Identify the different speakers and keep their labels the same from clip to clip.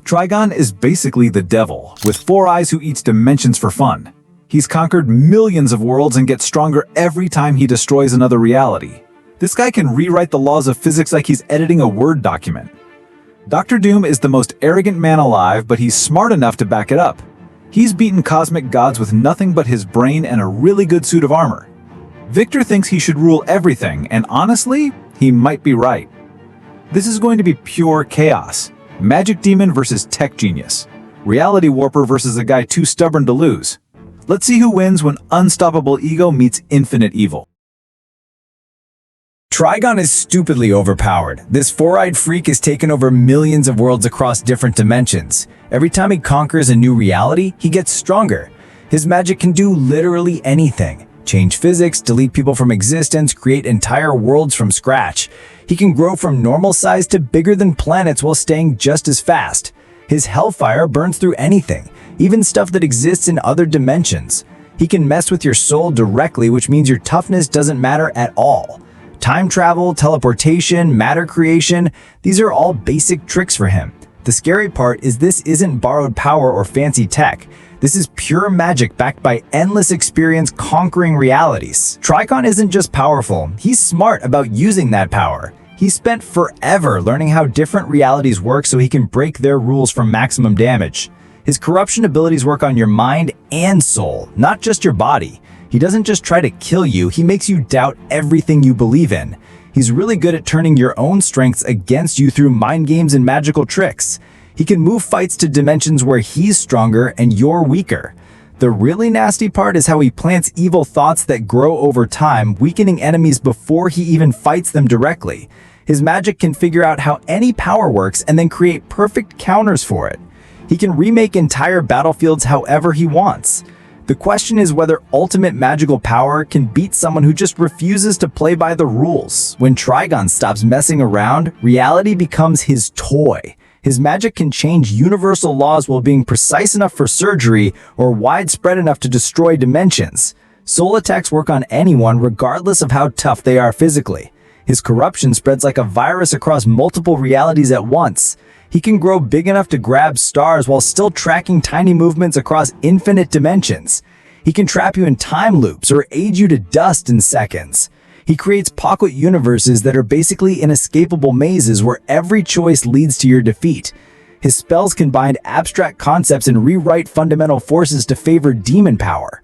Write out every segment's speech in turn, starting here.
Speaker 1: TRIGON is basically the devil, with 4 eyes who eats dimensions for fun. He's conquered millions of worlds and gets stronger every time he destroys another reality. This guy can rewrite the laws of physics like he's editing a Word document. Dr. Doom is the most arrogant man alive, but he's smart enough to back it up. He's beaten cosmic gods with nothing but his brain and a really good suit of armor. Victor thinks he should rule everything, and honestly, he might be right. This is going to be pure chaos. Magic demon versus tech genius. Reality warper versus a guy too stubborn to lose. Let's see who wins when unstoppable ego meets infinite evil.
Speaker 2: TRIGON is stupidly overpowered. This 4-eyed freak has taken over millions of worlds across different dimensions. Every time he conquers a new reality, he gets stronger. His magic can do literally anything. Change physics, delete people from existence, create entire worlds from scratch. He can grow from normal size to bigger than planets while staying just as fast. His hellfire burns through anything, even stuff that exists in other dimensions. He can mess with your soul directly, which means your toughness doesn't matter at all. Time travel, teleportation, matter creation, these are all basic tricks for him. The scary part is this isn't borrowed power or fancy tech. This is pure magic backed by endless experience conquering realities. TRIGON isn't just powerful, he's smart about using that power. He spent forever learning how different realities work so he can break their rules for maximum damage. His corruption abilities work on your mind and soul, not just your body. He doesn't just try to kill you, he makes you doubt everything you believe in. He's really good at turning your own strengths against you through mind games and magical tricks. He can move fights to dimensions where he's stronger and you're weaker. The really nasty part is how he plants evil thoughts that grow over time, weakening enemies before he even fights them directly. His magic can figure out how any power works and then create perfect counters for it. He can remake entire battlefields however he wants. The question is whether ultimate magical power can beat someone who just refuses to play by the rules. When TRIGON stops messing around, reality becomes his toy. His magic can change universal laws while being precise enough for surgery or widespread enough to destroy dimensions. Soul attacks work on anyone regardless of how tough they are physically. His corruption spreads like a virus across multiple realities at once. He can grow big enough to grab stars while still tracking tiny movements across infinite dimensions. He can trap you in time loops or age you to dust in seconds. He creates pocket universes that are basically inescapable mazes where every choice leads to your defeat. His spells can bind abstract concepts and rewrite fundamental forces to favor demon power.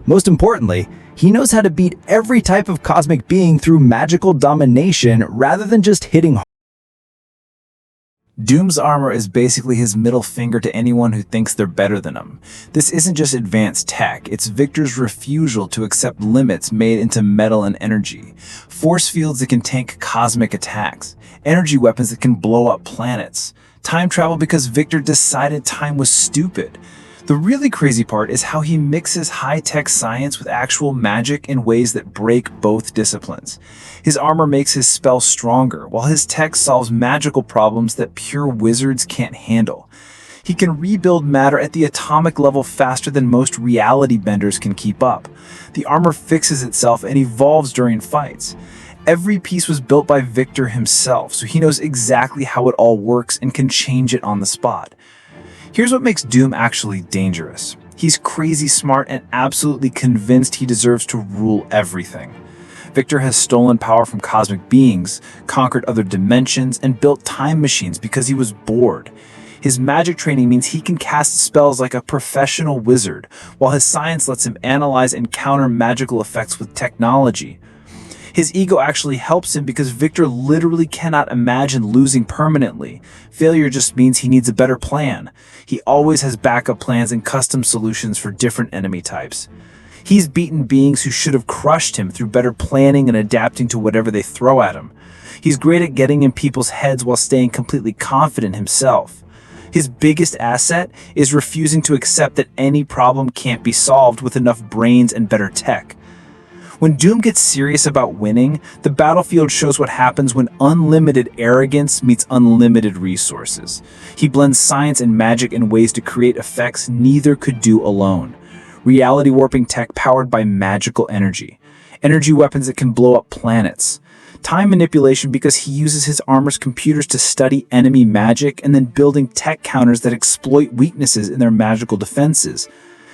Speaker 2: Most importantly, he knows how to beat every type of cosmic being through magical domination rather than just hitting hard.
Speaker 1: Doom's armor is basically his middle finger to anyone who thinks they're better than him. This isn't just advanced tech, it's Victor's refusal to accept limits made into metal and energy. Force fields that can tank cosmic attacks. Energy weapons that can blow up planets. Time travel because Victor decided time was stupid. The really crazy part is how he mixes high-tech science with actual magic in ways that break both disciplines. His armor makes his spells stronger, while his tech solves magical problems that pure wizards can't handle. He can rebuild matter at the atomic level faster than most reality benders can keep up. The armor fixes itself and evolves during fights. Every piece was built by Victor himself, so he knows exactly how it all works and can change it on the spot. Here's what makes Doom actually dangerous. He's crazy smart and absolutely convinced he deserves to rule everything. Victor has stolen power from cosmic beings, conquered other dimensions, and built time machines because he was bored. His magic training means he can cast spells like a professional wizard, while his science lets him analyze and counter magical effects with technology. His ego actually helps him because Victor literally cannot imagine losing permanently. Failure just means he needs a better plan. He always has backup plans and custom solutions for different enemy types. He's beaten beings who should have crushed him through better planning and adapting to whatever they throw at him. He's great at getting in people's heads while staying completely confident himself. His biggest asset is refusing to accept that any problem can't be solved with enough brains and better tech. When Doom gets serious about winning, the battlefield shows what happens when unlimited arrogance meets unlimited resources. He blends science and magic in ways to create effects neither could do alone. Reality warping tech powered by magical energy. Energy weapons that can blow up planets. Time manipulation because he uses his armor's computers to study enemy magic and then building tech counters that exploit weaknesses in their magical defenses.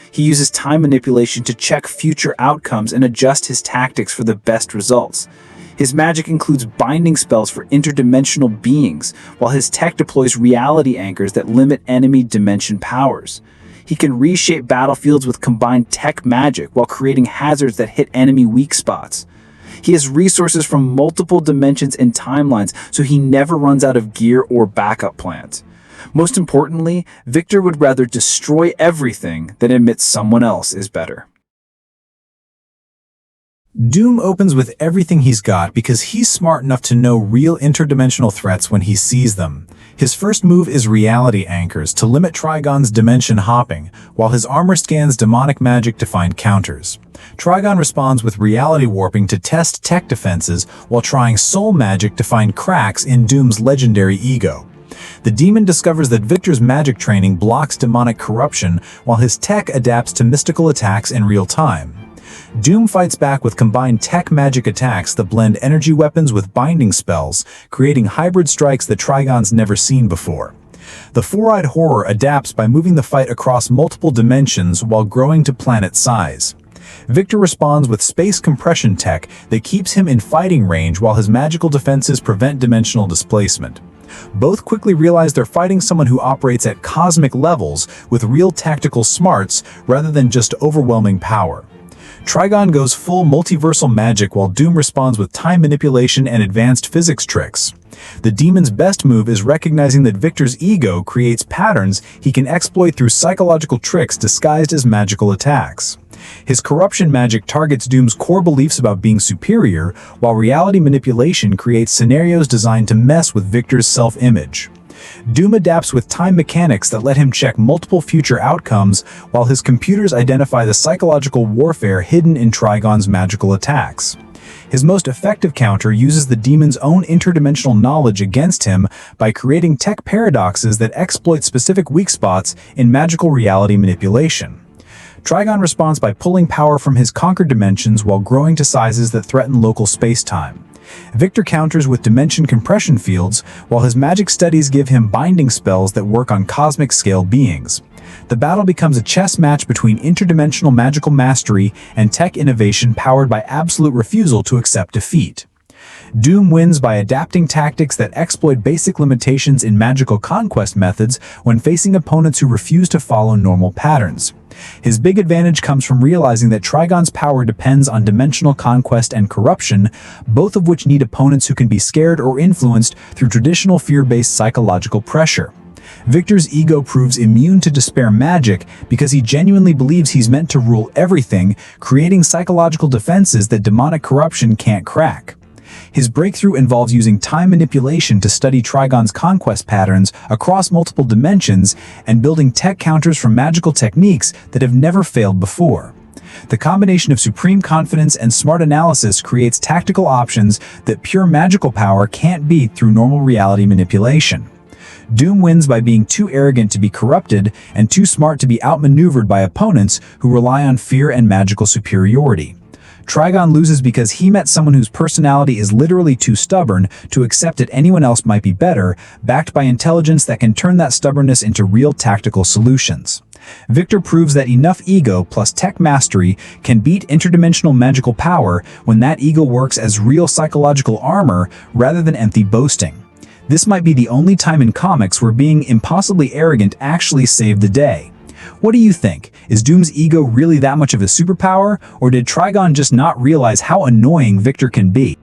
Speaker 1: He uses time manipulation to check future outcomes and adjust his tactics for the best results. His magic includes binding spells for interdimensional beings, while his tech deploys reality anchors that limit enemy dimension powers. He can reshape battlefields with combined tech magic while creating hazards that hit enemy weak spots. He has resources from multiple dimensions and timelines, so he never runs out of gear or backup plans. Most importantly, Victor would rather destroy everything than admit someone else is better.
Speaker 2: Doom opens with everything he's got because he's smart enough to know real interdimensional threats when he sees them. His first move is reality anchors to limit TRIGON's dimension hopping, while his armor scans demonic magic to find counters. TRIGON responds with reality warping to test tech defenses while trying soul magic to find cracks in Doom's legendary ego. The demon discovers that Victor's magic training blocks demonic corruption while his tech adapts to mystical attacks in real time. Doom fights back with combined tech magic attacks that blend energy weapons with binding spells, creating hybrid strikes that TRIGON's never seen before. The four-eyed horror adapts by moving the fight across multiple dimensions while growing to planet size. Victor responds with space compression tech that keeps him in fighting range while his magical defenses prevent dimensional displacement. Both quickly realize they're fighting someone who operates at cosmic levels with real tactical smarts rather than just overwhelming power. TRIGON goes full multiversal magic while Doom responds with time manipulation and advanced physics tricks. The demon's best move is recognizing that Victor's ego creates patterns he can exploit through psychological tricks disguised as magical attacks. His corruption magic targets Doom's core beliefs about being superior, while reality manipulation creates scenarios designed to mess with Victor's self-image. Doom adapts with time mechanics that let him check multiple future outcomes, while his computers identify the psychological warfare hidden in TRIGON's magical attacks. His most effective counter uses the demon's own interdimensional knowledge against him by creating tech paradoxes that exploit specific weak spots in magical reality manipulation. TRIGON responds by pulling power from his conquered dimensions while growing to sizes that threaten local space-time. Victor counters with dimension compression fields, while his magic studies give him binding spells that work on cosmic-scale beings. The battle becomes a chess match between interdimensional magical mastery and tech innovation powered by absolute refusal to accept defeat. Doom wins by adapting tactics that exploit basic limitations in magical conquest methods when facing opponents who refuse to follow normal patterns. His big advantage comes from realizing that TRIGON's power depends on dimensional conquest and corruption, both of which need opponents who can be scared or influenced through traditional fear-based psychological pressure. Victor's ego proves immune to despair magic because he genuinely believes he's meant to rule everything, creating psychological defenses that demonic corruption can't crack. His breakthrough involves using time manipulation to study TRIGON's conquest patterns across multiple dimensions and building tech counters from magical techniques that have never failed before. The combination of supreme confidence and smart analysis creates tactical options that pure magical power can't beat through normal reality manipulation. Doom wins by being too arrogant to be corrupted and too smart to be outmaneuvered by opponents who rely on fear and magical superiority. TRIGON loses because he met someone whose personality is literally too stubborn to accept that anyone else might be better, backed by intelligence that can turn that stubbornness into real tactical solutions. Victor proves that enough ego plus tech mastery can beat interdimensional magical power when that ego works as real psychological armor rather than empty boasting. This might be the only time in comics where being impossibly arrogant actually saved the day. What do you think? Is Doom's ego really that much of a superpower, or did TRIGON just not realize how annoying Victor can be?